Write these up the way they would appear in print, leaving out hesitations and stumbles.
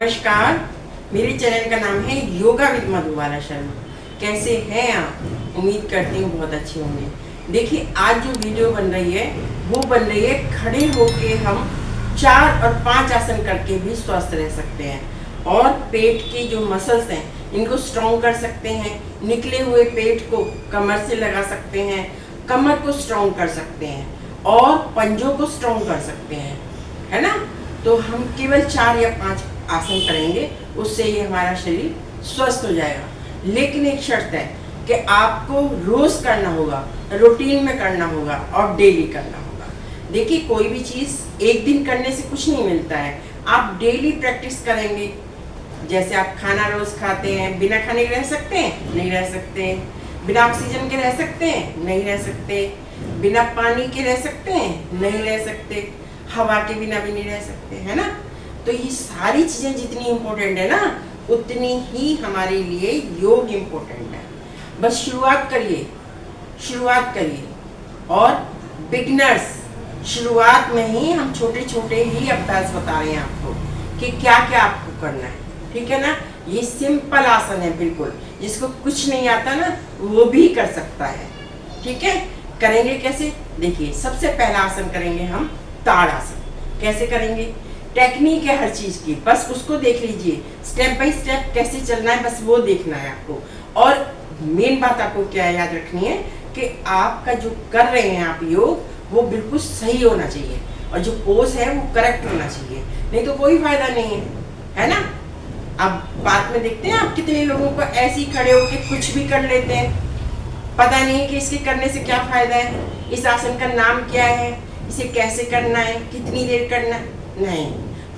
नमस्कार, मेरे चैनल का नाम है योगा विद मधुबाला शर्मा। कैसे हैं आप? उम्मीद करती हूँ बहुत अच्छे होंगे। देखिए, आज जो वीडियो बन रही है वो बन रही है खड़े होके हम 4 और 5 आसन करके भी स्वस्थ रह सकते हैं और पेट की जो मसल्स हैं इनको स्ट्रॉन्ग कर सकते हैं। निकले हुए पेट को कमर से लगा सकते हैं, कमर को स्ट्रॉन्ग कर सकते हैं और पंजों को स्ट्रॉन्ग कर सकते हैं, है ना। तो हम केवल 4 या 5 आसन करेंगे, उससे ही हमारा शरीर स्वस्थ हो जाएगा। लेकिन एक शर्त है कि आपको रोज करना होगा, रूटीन में करना होगा और डेली करना होगा। देखिए, कोई भी चीज़ एक दिन करने से कुछ नहीं मिलता है। आप डेली प्रैक्टिस करेंगे। जैसे आप खाना रोज खाते हैं, बिना खाने के रह सकते हैं? नहीं रह सकते। बिना ऑक्सीजन के रह सकते हैं? नहीं रह सकते। बिना पानी के रह सकते हैं? नहीं रह सकते। हवा के बिना भी नहीं रह सकते, है ना। तो ये सारी चीज़ें जितनी इम्पोर्टेंट है ना, उतनी ही हमारे लिए योग इम्पोर्टेंट है। बस शुरुआत करिए और बिगिनर्स शुरुआत में ही हम छोटे छोटे ही अभ्यास बता रहे हैं आपको कि क्या क्या आपको करना है, ठीक है ना। ये सिंपल आसन है, बिल्कुल जिसको कुछ नहीं आता ना वो भी कर सकता है, ठीक है। करेंगे कैसे? देखिए, सबसे पहला आसन करेंगे हम ताड़ासन। कैसे करेंगे? टेक्निक है हर चीज की, बस उसको देख लीजिए। स्टेप बाय स्टेप कैसे चलना है, बस वो देखना है आपको। और मेन बात आपको क्या याद रखनी है कि आपका जो कर रहे हैं आप योग, वो बिल्कुल सही होना चाहिए और जो पोज है वो करेक्ट होना चाहिए, नहीं तो कोई फायदा नहीं है ना। अब बाद में देखते हैं आप कितने लोगों को ऐसे ही खड़े होकर कुछ भी कर लेते हैं, पता नहीं कि इसके करने से क्या फायदा है, इस आसन का नाम क्या है, इसे कैसे करना है, कितनी देर करना है। नहीं,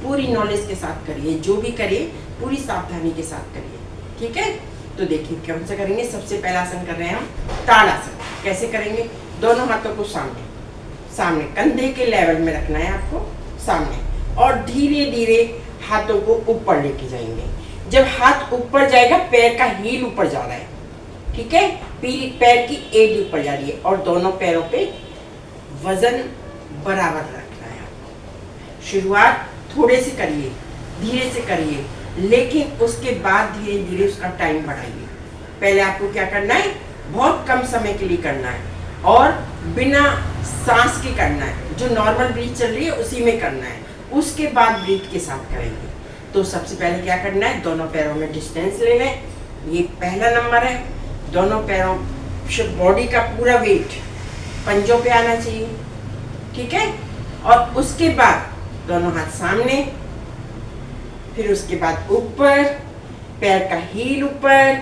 पूरी नॉलेज के साथ करिए, जो भी करिए पूरी सावधानी के साथ करिए, ठीक है। तो देखिए कौन सा करेंगे। सबसे पहला आसन कर रहे हैं हम ताड़ासन। कैसे करेंगे? दोनों हाथों को सामने कंधे के लेवल में रखना है आपको, सामने, और धीरे धीरे हाथों को ऊपर लेके जाएंगे। जब हाथ ऊपर जाएगा, पैर का हील ऊपर जा रहा है, ठीक है, पैर की एड़ी ऊपर जा रही है और दोनों पैरों पे वजन बराबर रखना है आपको। शुरुआत थोड़े से करिए, धीरे से करिए, लेकिन उसके बाद धीरे धीरे उसका टाइम बढ़ाइए। पहले आपको क्या करना है, बहुत कम समय के लिए करना है और बिना सांस के करना है, जो नॉर्मल ब्रीथ चल रही है उसी में करना है। उसके बाद ब्रीथ के साथ करेंगे। तो सबसे पहले क्या करना है, दोनों पैरों में डिस्टेंस ले लें, ये पहला नंबर है। दोनों पैरों बॉडी का पूरा वेट पंजों पे आना चाहिए, ठीक है। और उसके बाद दोनों हाथ सामने, फिर उसके बाद ऊपर, पैर का हील ऊपर,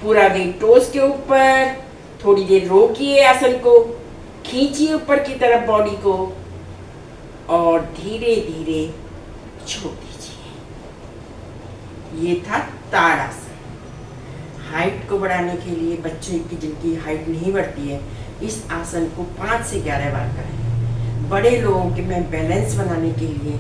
पूरा वेट टोस के ऊपर। थोड़ी देर रोकिए, आसन को खींचिए ऊपर की तरफ बॉडी को और धीरे धीरे छोड़ दीजिए। ये था ताड़ासन। हाइट को बढ़ाने के लिए बच्चों की जिनकी हाइट नहीं बढ़ती है, इस आसन को 5 से 11 बार करें। बड़े लोगों के में बैलेंस बनाने के लिए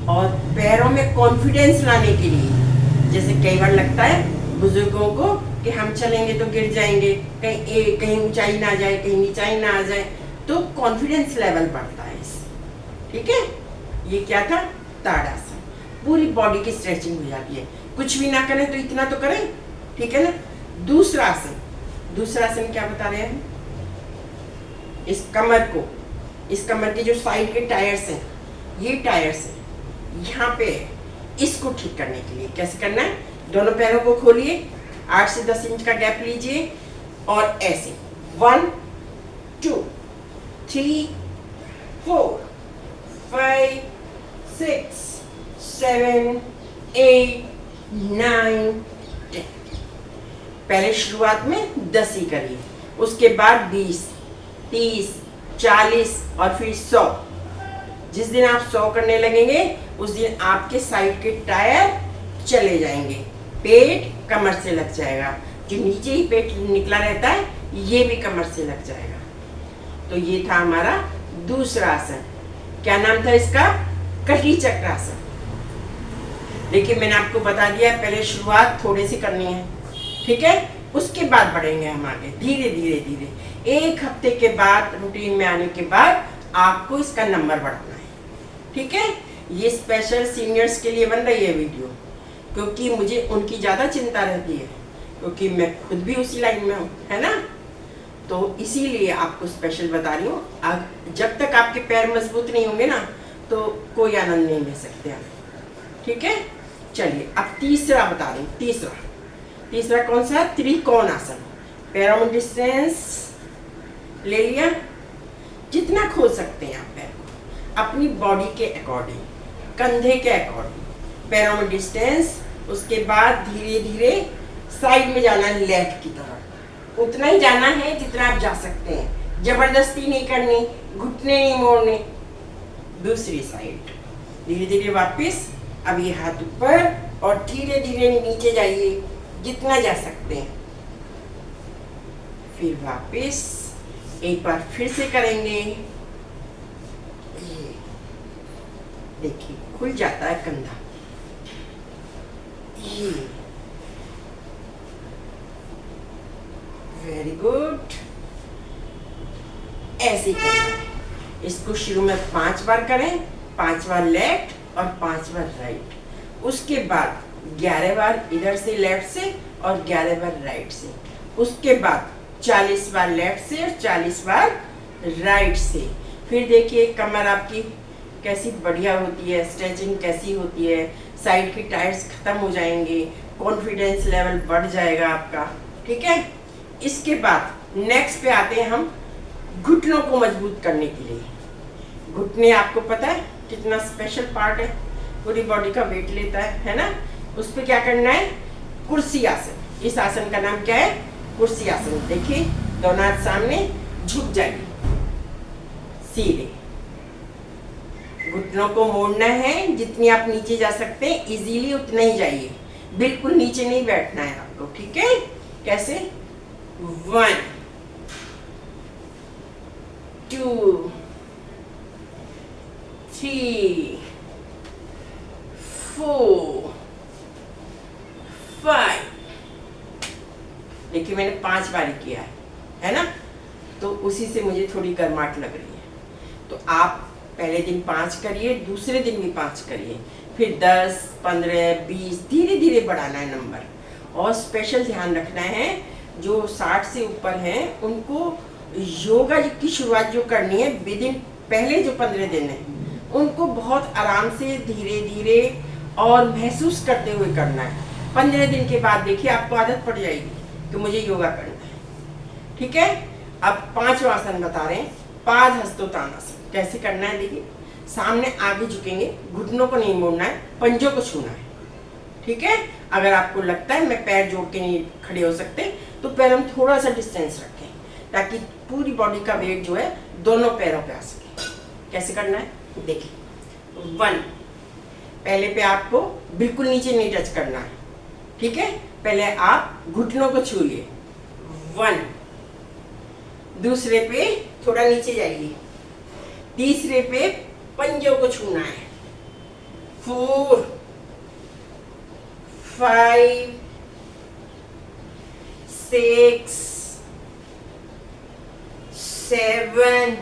और पैरों में कॉन्फिडेंस लाने के लिए। जैसे कई बार लगता है बुजुर्गों को कि हम चलेंगे तो गिर जाएंगे, कहीं ऊंचाई ना जाए, कहीं नीचाई ना आ जाए, तो कॉन्फिडेंस लेवल बढ़ता है इससे, ठीक है। ये क्या था? ताड़ासन। पूरी बॉडी की स्ट्रेचिंग हो जाती है। कुछ भी ना करें तो इतना तो करें, ठीक है ना। दूसरा आसन क्या बता रहे हैं? इस कमर के जो साइड के टायर्स हैं, ये टायर्स हैं, यहाँ पे इसको ठीक करने के लिए कैसे करना है, दोनों पैरों को खोलिए, 8 से 10 इंच का गैप लीजिए और ऐसे 1 2 3 4 5 6 7 8 9 10। पहले शुरुआत में 10 ही करिए, उसके बाद 20 30 40 और फिर 100। जिस दिन आप 100 करने लगेंगे उस दिन आपके साइड के टायर चले जाएंगे, पेट कमर से लग जाएगा, जो नीचे ही पेट निकला रहता है ये भी कमर से लग जाएगा। तो ये था हमारा दूसरा आसन। क्या नाम था इसका? कटी चक्रासन। देखिए, मैंने आपको बता दिया, पहले शुरुआत थोड़े से करनी है, ठीक है, उसके बाद बढ़ेंगे हम आगे धीरे धीरे धीरे। 1 हफ्ते के बाद रूटीन में आने के बाद आपको इसका नंबर बढ़ाना है, ठीक है। ये स्पेशल सीनियर्स के लिए बन रही है वीडियो, क्योंकि मुझे उनकी ज़्यादा चिंता रहती है, क्योंकि मैं खुद भी उसी लाइन में हूँ, है ना। तो इसीलिए आपको स्पेशल बता रही हूँ। जब तक आपके पैर मजबूत नहीं होंगे ना, तो कोई आनंद नहीं ले सकते आप, ठीक है। चलिए अब तीसरा बता रही हूँ। तीसरा कौन सा है? त्रिकोण आसन। पैरों में डिस्टेंस ले लिया, जितना खोल सकते हैं आप पैर को अपनी बॉडी के अकॉर्डिंग, कंधे के अकॉर्डिंग, पैरों में डिस्टेंस। उसके बाद धीरे धीरे साइड में जाना है, लेफ्ट की तरफ। उतना ही जाना है जितना आप जा सकते हैं, जबरदस्ती नहीं करनी, घुटने नहीं मोड़ने। दूसरी साइड धीरे धीरे वापस। अब ये हाथ ऊपर और धीरे धीरे नीचे जाइए जितना जा सकते हैं। फिर वापस एक बार फिर से करेंगे। ये देखिए खुल जाता है कंधा। ये वेरी गुड। ऐसे ही करना है। इसको शुरू में 5 बार करें, 5 बार लेफ्ट और 5 बार राइट। उसके बाद 11 बार इधर से लेफ्ट से और 11 बार राइट से। उसके बाद 40 बार लेफ्ट से और 40 बार राइट से। फिर देखिए कमर आपकी कैसी बढ़िया होती है, स्ट्रेचिंग कैसी होती है, साइड के टायर्स खत्म हो जाएंगे, कॉन्फिडेंस लेवल बढ़ जाएगा आपका, ठीक है। इसके बाद नेक्स्ट पे आते हैं हम घुटनों को मजबूत करने के लिए। घुटने आपको पता है कितना स्पेशल पार्ट है, पूरी बॉडी का वेट लेता है ना। उस पर क्या करना है? कुर्सी आसन। इस आसन का नाम क्या है? कुर्सी आसन। देखिए दोनों हाथ सामने, झुक जाइए सीधे। घुटनों को मोड़ना है, जितनी आप नीचे जा सकते हैं इजीली उतना ही जाइए, बिल्कुल नीचे नहीं बैठना है आपको, ठीक है। कैसे? 1 2 3 4 5। देखिए मैंने 5 बार किया है ना, तो उसी से मुझे थोड़ी गर्माहट लग रही है। तो आप पहले दिन 5 करिए, दूसरे दिन भी 5 करिए, फिर 10 15 20 धीरे धीरे बढ़ाना है नंबर। और स्पेशल ध्यान रखना है जो 60 से ऊपर हैं उनको योगा की शुरुआत जो करनी है विदिन पहले जो 15 दिन है उनको बहुत आराम से धीरे धीरे और महसूस करते हुए करना है। 15 दिन के बाद देखिए आपको आदत पड़ जाएगी कि मुझे योगा करना है, ठीक है। अब 5वां आसन बता रहे हैं, पादहस्तोत्थानासन। कैसे करना है? देखिए सामने आगे झुकेंगे, घुटनों को नहीं मोड़ना है, पंजों को छूना है, ठीक है। अगर आपको लगता है मैं पैर जोड़ के नहीं खड़े हो सकते तो पैरों में थोड़ा सा डिस्टेंस रखें, ताकि पूरी बॉडी का वेट जो है दोनों पैरों पे आ सके। कैसे करना है? देखिए 1, पहले पे आपको बिल्कुल नीचे नहीं टच करना है, ठीक है। पहले आप घुटनों को छूइए, 1। दूसरे पे थोड़ा नीचे जाइए, तीसरे पे पंजों को छूना है, 4 5 6 7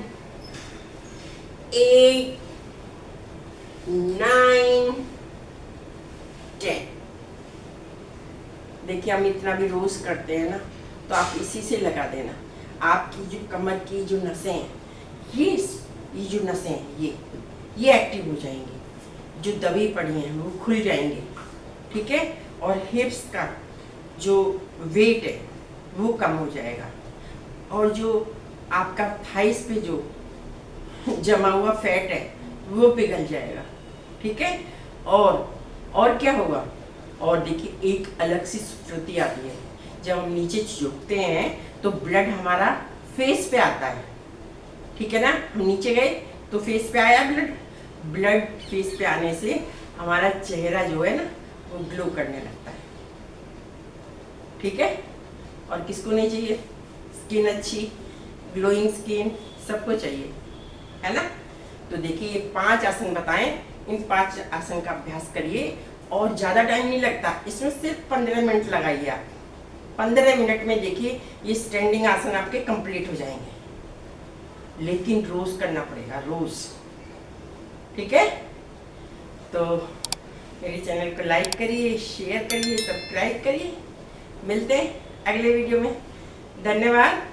8 9 10। देखिए हम इतना भी रोज करते हैं ना, तो आप इसी से लगा देना। आपकी जो कमर की जो नसें हैं, ये जो नसें हैं ये एक्टिव हो जाएंगी, जो दबी पड़ी हैं वो खुल जाएंगे, ठीक है। और हिप्स का जो वेट है वो कम हो जाएगा, और जो आपका थाइस पे जो जमा हुआ फैट है वो पिघल जाएगा, ठीक है। और क्या होगा? और देखिए एक अलग सी स्फूर्ति आती है जब हम नीचे झुकते हैं तो ब्लड हमारा फेस पे आता है, ठीक है ना। हम नीचे गए तो फेस पे आया ब्लड फेस पे आने से हमारा चेहरा जो है ना वो ग्लो करने लगता है, ठीक है। और किसको नहीं चाहिए? स्किन अच्छी, ग्लोइंग स्किन सबको चाहिए, है ना। तो देखिए ये 5 आसन बताएं, इन 5 आसन का अभ्यास करिए और ज़्यादा टाइम नहीं लगता, इसमें सिर्फ 15 मिनट लगाइए आप। 15 मिनट में देखिए ये स्टैंडिंग आसन आपके कंप्लीट हो जाएंगे, लेकिन रोज करना पड़ेगा, रोज, ठीक है। तो मेरे चैनल को लाइक करिए, शेयर करिए, सब्सक्राइब करिए। मिलते हैं अगले वीडियो में। धन्यवाद।